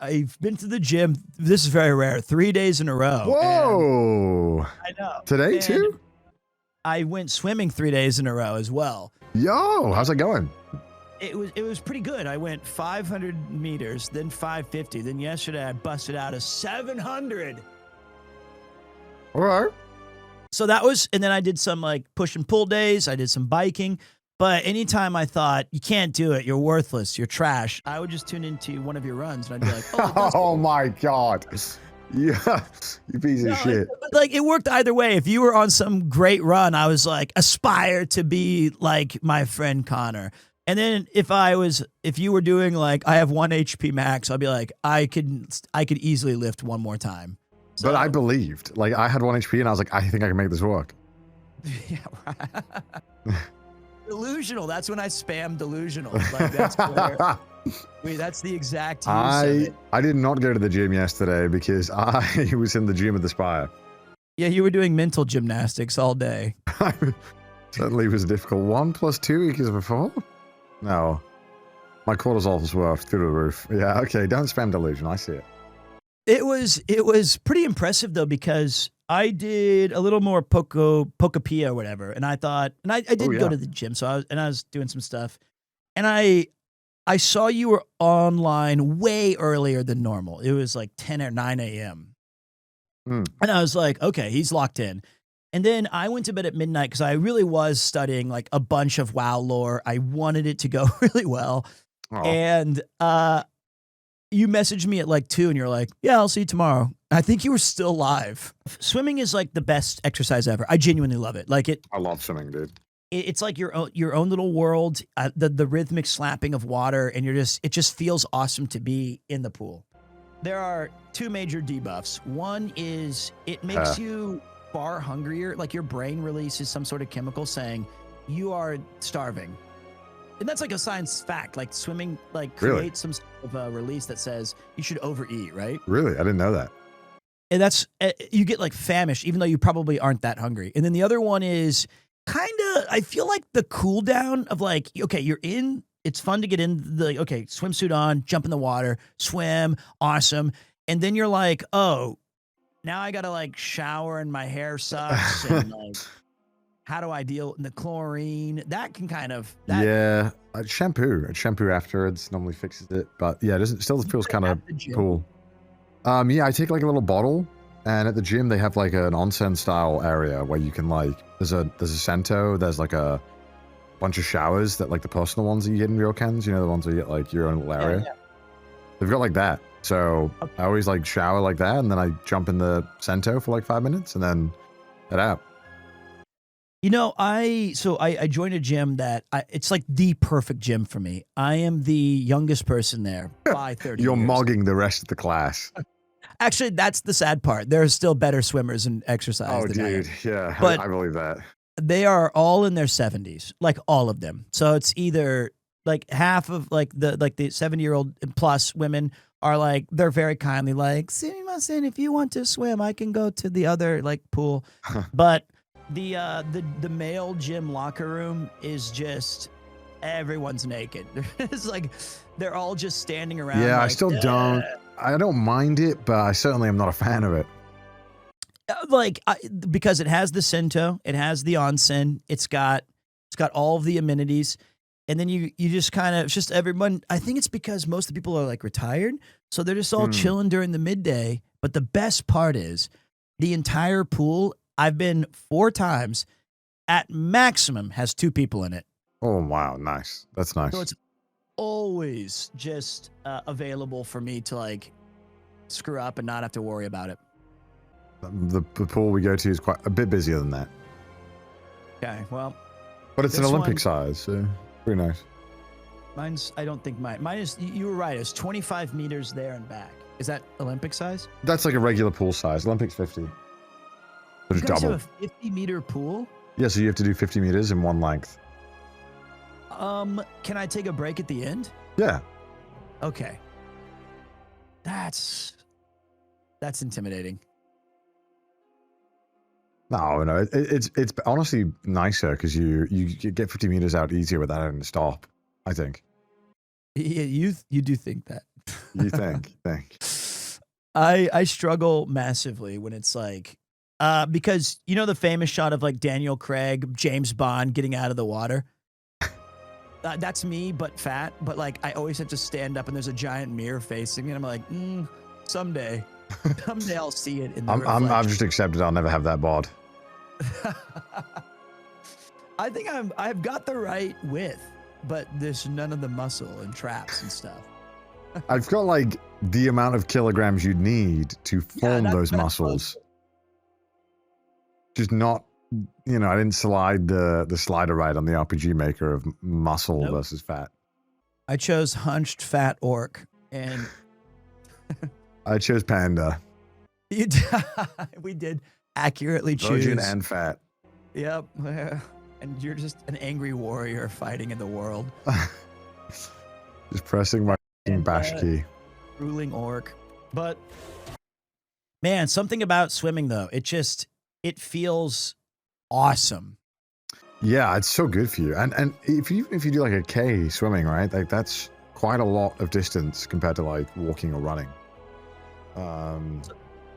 I've been to the gym. This is very rare. 3 days in a row. Whoa! I know. Today And too? I went swimming 3 days in a row as well. Yo, how's that going? It was pretty good. I went 500 meters, then 550. Then yesterday I busted out a 700. All right. So that was, and then I did some like push and pull days. I did some biking. But anytime I thought, you can't do it, you're worthless, you're trash, I would just tune into one of your runs and I'd be like, oh, oh my God. Yeah, you piece of shit. Like it worked either way. If you were on some great run, I was like, aspire to be like my friend Connor. And then if you were doing like, I have 1 HP max, I'd be like, I could easily lift one more time. So, But I believed. Like I had 1 HP and I was like, I think I can make this work. Yeah, right. Delusional. That's when I spam delusional. Like that's where, that's the exact use of it. I did not go to the gym yesterday because I was in the gym at the Spire. Yeah, you were doing mental gymnastics all day. Certainly was difficult. 1 + 2 equals before? No. My cortisol's were through the roof. Yeah, okay, don't spam delusion. I see it. It was pretty impressive though, because I did a little more Pocapia or whatever, and I thought, and I did go to the gym, so I was doing some stuff, and I saw you were online way earlier than normal. It was like 10 or 9 a.m. And I was like, okay, he's locked in. And then I went to bed at midnight because I really was studying like a bunch of WoW lore. I wanted it to go really well, and you messaged me at like 2 and you're like, yeah, I'll see you tomorrow. I think you were still live. Swimming is like the best exercise ever. I genuinely love it. Like it. I love swimming, dude. It's like your own little world, the rhythmic slapping of water. And it just feels awesome to be in the pool. There are 2 major debuffs. One is it makes you far hungrier. Like your brain releases some sort of chemical saying you are starving. And that's like a science fact. Like swimming, like creates some sort of a release that says you should overeat, right? Really? I didn't know that. And that's, you get like famished, even though you probably aren't that hungry. And then the other one is kind of, I feel like the cool down of like, okay, you're in, it's fun to get in the, okay, swimsuit on, jump in the water, swim, awesome. And then you're like, oh, now I got to like shower and my hair sucks. And like, how do I deal with the chlorine? That can kind of... Yeah, shampoo afterwards normally fixes it. But yeah, it still feels kind of cool. Yeah, I take like a little bottle, and at the gym they have like an onsen style area where you can like, there's a Sento, there's like a bunch of showers that like the personal ones that you get in ryokens, you know, the ones where you get like your own little area. Yeah. They've got like that. So I always like shower like that, and then I jump in the Sento for like 5 minutes and then head out. You know, I joined a gym that it's like the perfect gym for me. I am the youngest person there by 30 You're years. mogging the rest of the class. Actually, that's the sad part. There are still better swimmers and exercise than I am. Yeah, but I believe that. They are all in their 70s, like all of them. So it's either like half of like the 70-year-old plus women are like, they're very kindly like, "Sumimasen, if you want to swim, I can go to the other like pool." But the male gym locker room is just everyone's naked. It's like they're all just standing around. Yeah, like, I still don't. I don't mind it, but I certainly am not a fan of it. Because it has the Sento, it has the onsen, it's got all of the amenities, and then you just kind of, it's just everyone. I think it's because most of the people are like retired, so they're just all chilling during the midday. But the best part is the entire pool. I've been 4 times, at maximum has 2 people in it. Oh, wow. Nice. That's nice. So it's always just available for me to like screw up and not have to worry about it. The pool we go to is quite a bit busier than that. Okay, well. But it's an Olympic size, so pretty nice. I don't think mine is, you were right, it's 25 meters there and back. Is that Olympic size? That's like a regular pool size. Olympic's 50. You guys have a 50-meter pool? Yeah, so you have to do 50 meters in one length. Can I take a break at the end? Yeah. Okay. That's intimidating. No, it's honestly nicer because you get 50 meters out easier without having to stop, I think. Yeah, you do think that. You think? I struggle massively when it's like, because you know the famous shot of like Daniel Craig, James Bond getting out of the water. That's me, but fat. But like, I always have to stand up, and there's a giant mirror facing me, and I'm like, someday I'll see it in the reflection. I've just accepted I'll never have that bod. I think I've got the right width, but there's none of the muscle and traps and stuff. I've got like the amount of kilograms you'd need to form those muscles. Just not, you know, I didn't slide the slider right on the RPG maker of muscle versus fat. I chose hunched fat orc, and I chose panda. We did accurately choose. Virgin and fat. Yep. And you're just an angry warrior fighting in the world. Just pressing my bash key. Ruling orc. But man, something about swimming though, it feels awesome. Yeah, it's so good for you. And if you do like a K swimming, right? Like that's quite a lot of distance compared to like walking or running.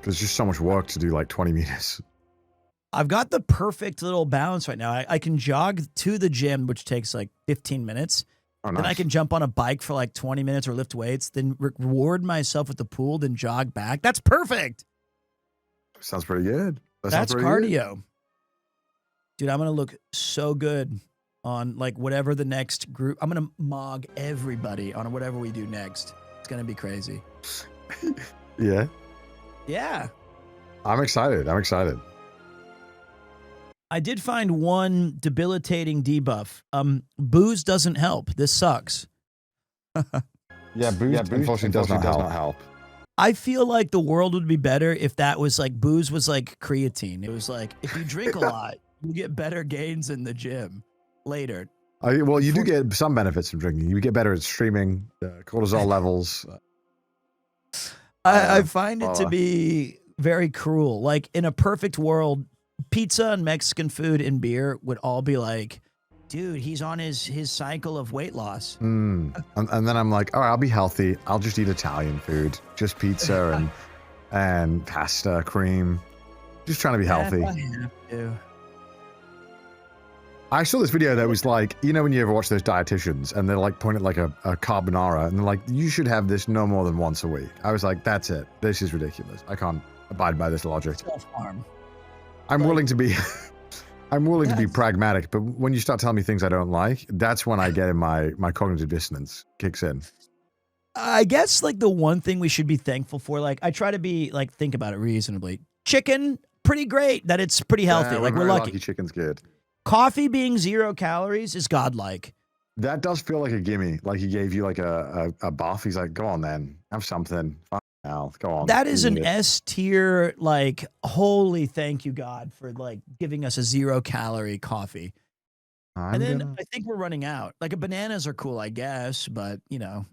There's just so much work to do like 20 meters. I've got the perfect little balance right now. I can jog to the gym, which takes like 15 minutes. Oh, nice. Then I can jump on a bike for like 20 minutes or lift weights, then reward myself with the pool, then jog back. That's perfect. Sounds pretty good. That's cardio. Good. Dude, I'm going to look so good on like whatever the next group. I'm going to mog everybody on whatever we do next. It's going to be crazy. Yeah. Yeah. I'm excited. I did find one debilitating debuff. Booze doesn't help. This sucks. Yeah, booze unfortunately does not help. I feel like the world would be better if that was like booze was like creatine. It was like if you drink a lot, you get better gains in the gym later. Well, you do get some benefits from drinking. You get better at streaming, cortisol levels. I find it to be very cruel. Like in a perfect world, pizza and Mexican food and beer would all be like, dude, he's on his cycle of weight loss. And then I'm like, all right, I'll be healthy. I'll just eat Italian food, just pizza and pasta, cream. Just trying to be healthy. I have to. I saw this video that was like, you know when you ever watch those dietitians and they're like pointing at like a carbonara and they're like, you should have this no more than once a week. I was like, that's it. This is ridiculous. I can't abide by this logic. Self-harm. I'm willing to be pragmatic, but when you start telling me things I don't like, that's when I get in my cognitive dissonance kicks in. I guess like the one thing we should be thankful for, like I try to be like, think about it reasonably. Chicken, pretty great that it's pretty healthy. Like we're lucky. Chicken's good. Coffee being 0 calories is godlike. That does feel like a gimme. Like he gave you like a buff. He's like, go on then, have something. Now, go on. That is an S tier, like, holy thank you, God, for like giving us a 0 calorie coffee. I think we're running out. Like, bananas are cool, I guess, but you know,